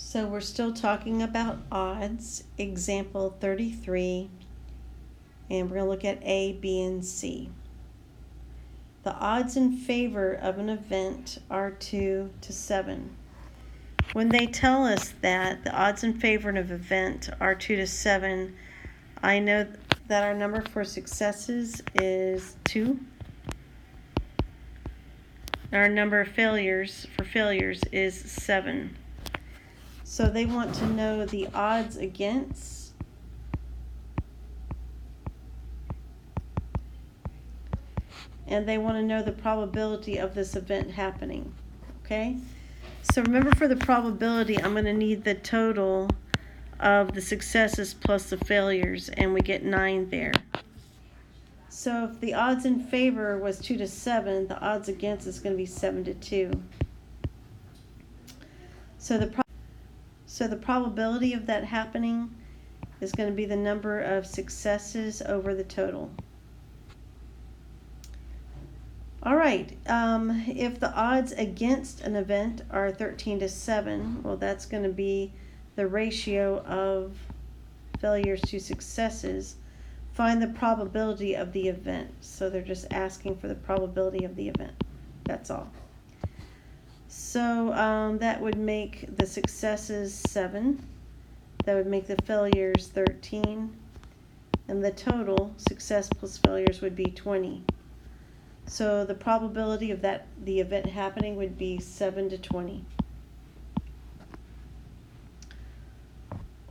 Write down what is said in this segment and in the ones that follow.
So we're still talking about odds, example 33, and we're going to look at A, B, and C. The odds in favor of an event are 2 to 7. When they tell us that the odds in favor of an event are 2 to 7, I know that our number for successes is 2. Our number of failures is 7. So they want to know the odds against and they want to know the probability of this event happening. Okay? So remember, for the probability, I'm going to need the total of the successes plus the failures, and we get 9 there. So if the odds in favor was 2 to 7, the odds against is going to be 7 to 2. So the probability of that happening is going to be the number of successes over the total. All right, if the odds against an event are 13 to 7, well, that's going to be the ratio of failures to successes. Find the probability of the event. So they're just asking for the probability of the event. That's all. So that would make the successes 7. That would make the failures 13. And the total, success plus failures, would be 20. So the probability of the event happening would be 7 to 20.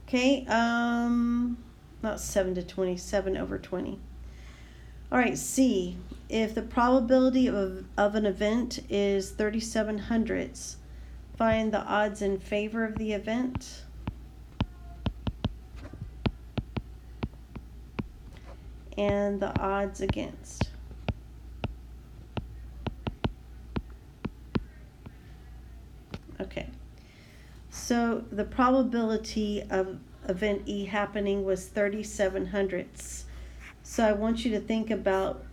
Okay, not 7 to 20, 7 over 20. All right, C. If the probability of an event is 37 hundredths, find the odds in favor of the event. And the odds against. Okay, so the probability of event E happening was 37 hundredths. So I want you to think about,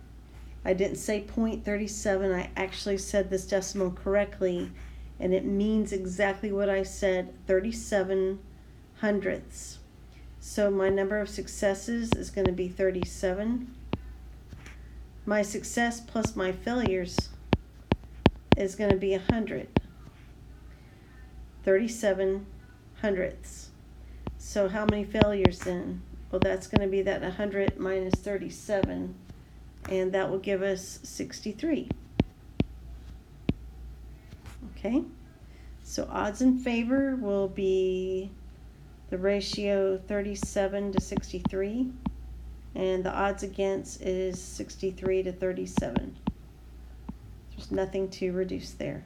I didn't say 0.37, I actually said this decimal correctly, and it means exactly what I said, 37 hundredths. So my number of successes is going to be 37. My success plus my failures is going to be 100. 37 hundredths. So how many failures then? Well, that's going to be that 100 minus 37, and that will give us 63. Okay, so odds in favor will be the ratio 37 to 63, and the odds against is 63 to 37. There's nothing to reduce there.